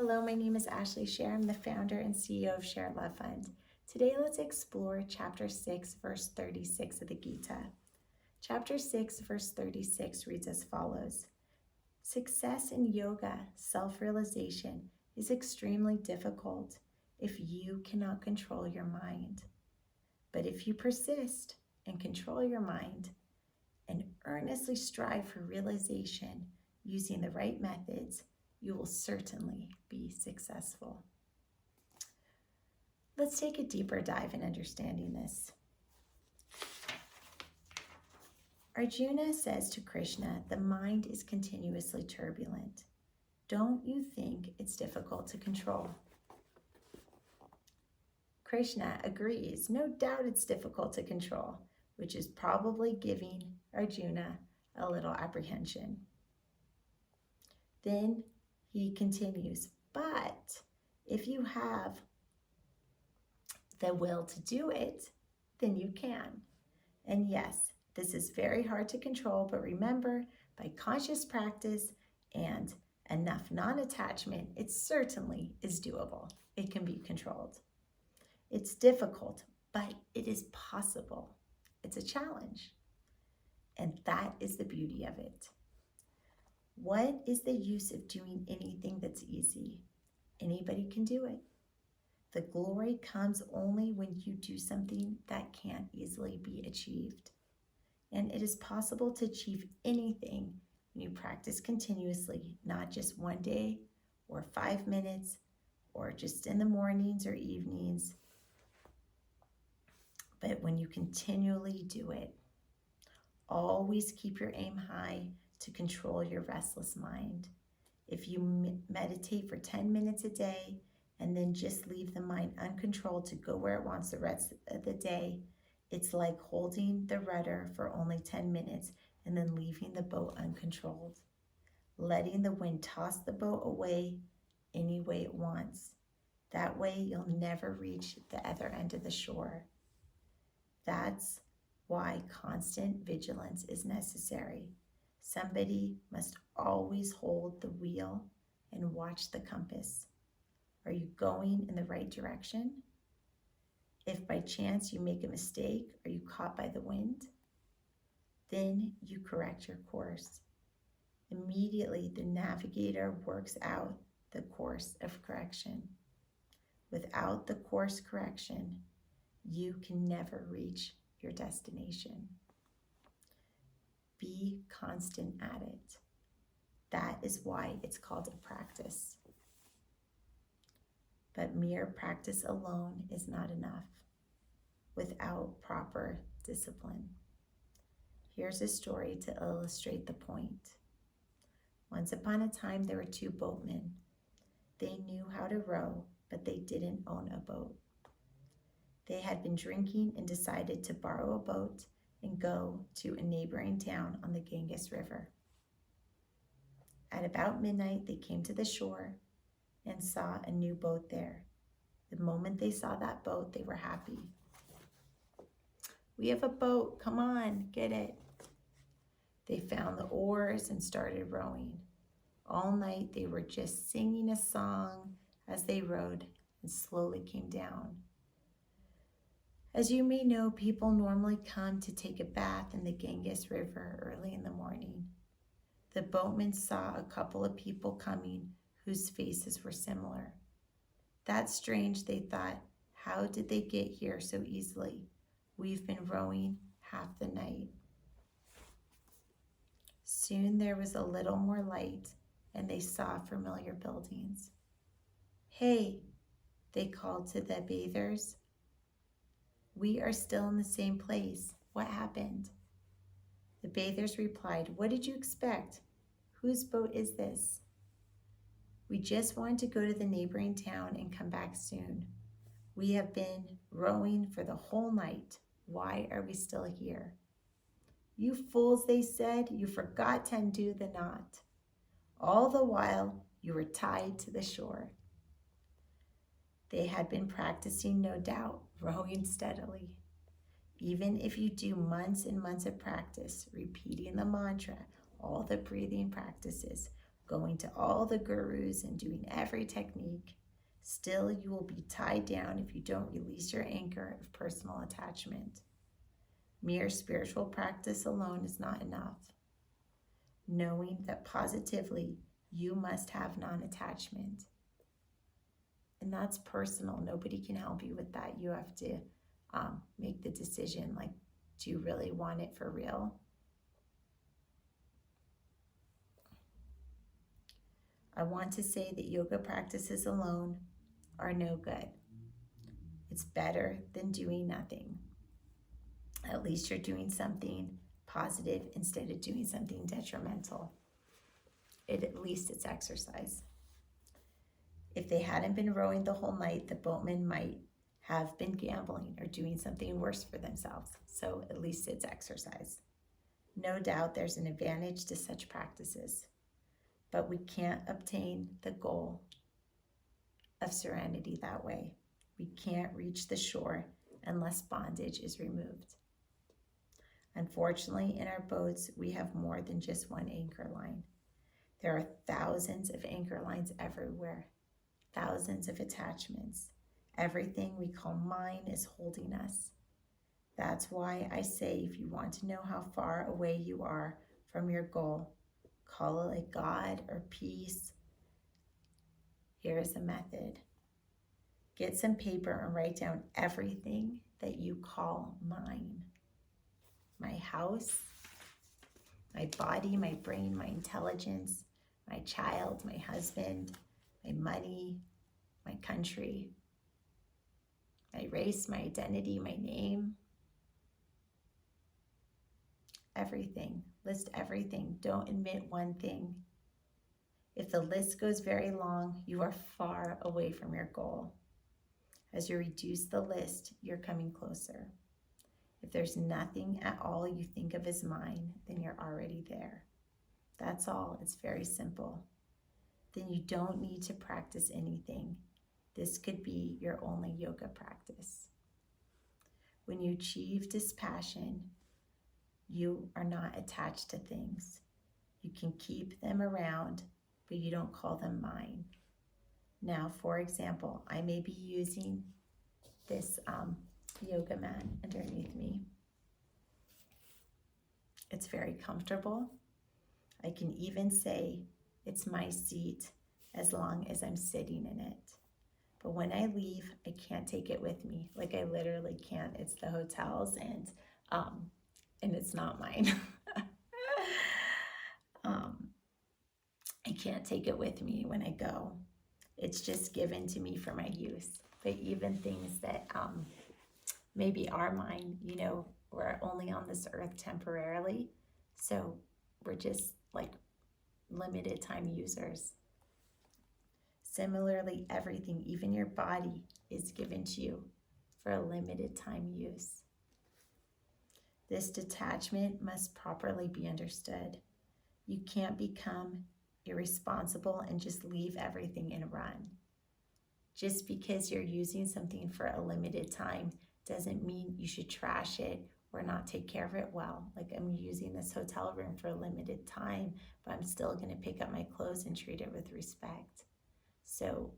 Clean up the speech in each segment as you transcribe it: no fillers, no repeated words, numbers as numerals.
Hello, my name is Ashley Scher. I'm the founder and CEO of ShareLove.Fund. Today, let's explore Chapter 6, verse 36 of the Gita. Chapter 6, verse 36 reads as follows. Success in yoga, self-realization, is extremely difficult if you cannot control your mind. But if you persist and control your mind and earnestly strive for realization using the right methods, you will certainly be successful. Let's take a deeper dive in understanding this. Arjuna says to Krishna, the mind is continuously turbulent. Don't you think it's difficult to control? Krishna agrees, no doubt it's difficult to control, which is probably giving Arjuna a little apprehension. Then he continues, but if you have the will to do it, then you can. And yes, this is very hard to control, but remember, by conscious practice and enough non-attachment, it certainly is doable. It can be controlled. It's difficult, but it is possible. It's a challenge. And that is the beauty of it. What is the use of doing anything that's easy? Anybody can do it. The glory comes only when you do something that can't easily be achieved. And it is possible to achieve anything when you practice continuously, not just one day or 5 minutes or just in the mornings or evenings, but when you continually do it. Always keep your aim high to control your restless mind. If you meditate for 10 minutes a day and then just leave the mind uncontrolled to go where it wants the rest of the day, it's like holding the rudder for only 10 minutes and then leaving the boat uncontrolled, letting the wind toss the boat away any way it wants. That way you'll never reach the other end of the shore. That's why constant vigilance is necessary. Somebody must always hold the wheel and watch the compass. Are you going in the right direction? If by chance you make a mistake or you caught by the wind, then you correct your course. Immediately, the navigator works out the course of correction. Without the course correction, you can never reach your destination. Be constant at it. That is why it's called a practice. But mere practice alone is not enough without proper discipline. Here's a story to illustrate the point. Once upon a time, there were 2 boatmen. They knew how to row, but they didn't own a boat. They had been drinking and decided to borrow a boat and go to a neighboring town on the Ganges River. At about midnight, they came to the shore and saw a new boat there. The moment they saw that boat, they were happy. We have a boat, come on, get it. They found the oars and started rowing. All night they were just singing a song as they rowed and slowly came down. As you may know, people normally come to take a bath in the Ganges River early in the morning. The boatmen saw a couple of people coming whose faces were similar. That's strange, they thought. How did they get here so easily? We've been rowing half the night. Soon there was a little more light and they saw familiar buildings. Hey, they called to the bathers. We are still in the same place. What happened? The bathers replied, what did you expect? Whose boat is this? We just wanted to go to the neighboring town and come back soon. We have been rowing for the whole night. Why are we still here? You fools, they said, you forgot to undo the knot. All the while, you were tied to the shore. They had been practicing, no doubt, rowing steadily. Even if you do months and months of practice, repeating the mantra, all the breathing practices, going to all the gurus and doing every technique. Still, you will be tied down if you don't release your anchor of personal attachment. Mere spiritual practice alone is not enough. Knowing that positively you must have non-attachment. And that's personal. Nobody can help you with that. You have to make the decision, like, do you really want it for real? I want to say that yoga practices alone are no good. It's better than doing nothing. At least you're doing something positive instead of doing something detrimental. At least it's exercise. If they hadn't been rowing the whole night, the boatmen might have been gambling or doing something worse for themselves. So at least it's exercise. No doubt there's an advantage to such practices, but we can't obtain the goal of serenity that way. We can't reach the shore unless bondage is removed. Unfortunately, in our boats, we have more than just one anchor line. There are thousands of anchor lines everywhere, thousands of attachments. Everything we call mine is holding us. That's why I say, if you want to know how far away you are from your goal, call it God or peace. Here's a method. Get some paper and write down everything that you call mine. My house, my body, my brain, my intelligence, my child, my husband, my money, my country, my race, my identity, my name. Everything. List everything. Don't admit one thing. If the list goes very long, you are far away from your goal. As you reduce the list, you're coming closer. If there's nothing at all you think of as mine, then you're already there. That's all. It's very simple. Then you don't need to practice anything. This could be your only yoga practice. When you achieve dispassion, you are not attached to things. You can keep them around, but you don't call them mine. Now, for example, I may be using this yoga mat underneath me. It's very comfortable. I can even say it's my seat as long as I'm sitting in it. But when I leave, I can't take it with me. Like, I literally can't. It's the hotel's, and it's not mine. I can't take it with me when I go. It's just given to me for my use. But even things that maybe are mine, we're only on this earth temporarily. So we're just like limited time users. Similarly, everything, even your body, is given to you for a limited time use. This detachment must properly be understood. You can't become irresponsible and just leave everything and run. Just because you're using something for a limited time doesn't mean you should trash it or not take care of it well. Like, I'm using this hotel room for a limited time, but I'm still going to pick up my clothes and treat it with respect. So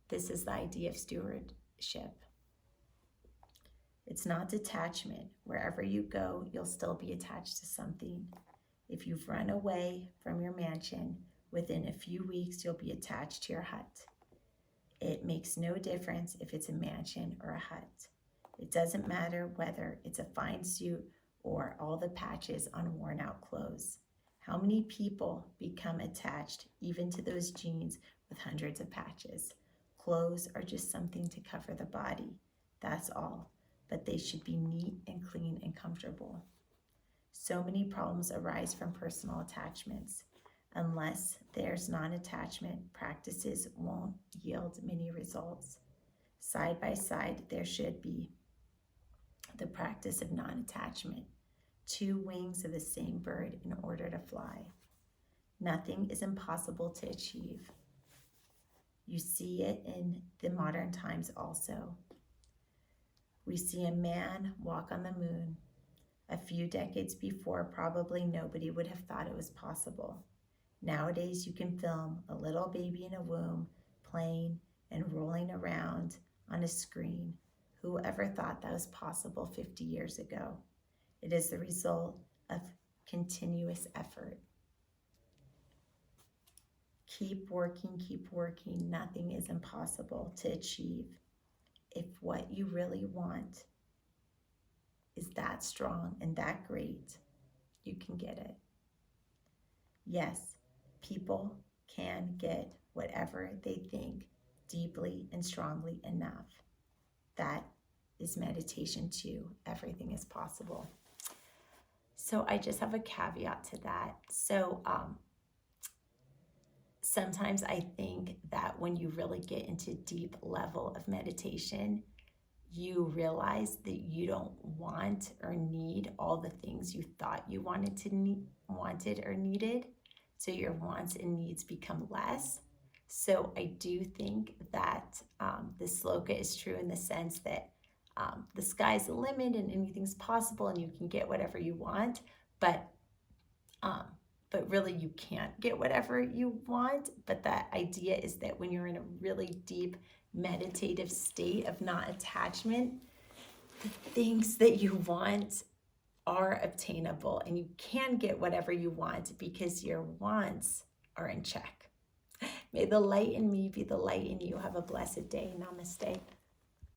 this is the idea of stewardship. It's not detachment. Wherever you go, you'll still be attached to something. If you've run away from your mansion, within a few weeks, you'll be attached to your hut. It makes no difference if it's a mansion or a hut. It doesn't matter whether it's a fine suit or all the patches on worn out clothes. How many people become attached even to those jeans with hundreds of patches? Clothes are just something to cover the body. That's all. But they should be neat and clean and comfortable. So many problems arise from personal attachments. Unless there's non-attachment, practices won't yield many results. Side by side, there should be the practice of non-attachment, two wings of the same bird in order to fly. Nothing is impossible to achieve. You see it in the modern times also. We see a man walk on the moon. A few decades before, probably nobody would have thought it was possible. Nowadays, you can film a little baby in a womb playing and rolling around on a screen. Whoever thought that was possible 50 years ago? It is the result of continuous effort. Keep working. Nothing is impossible to achieve. If what you really want is that strong and that great, you can get it. Yes, people can get whatever they think deeply and strongly enough. That is meditation too. Everything is possible. So I just have a caveat to that. So sometimes I think that when you really get into deep level of meditation, you realize that you don't want or need all the things you thought you wanted or needed. So your wants and needs become less. So I do think that this sloka is true in the sense that the sky's the limit and anything's possible and you can get whatever you want, but really you can't get whatever you want. But that idea is that when you're in a really deep meditative state of not attachment, the things that you want are obtainable and you can get whatever you want because your wants are in check. May the light in me be the light in you. Have a blessed day. Namaste.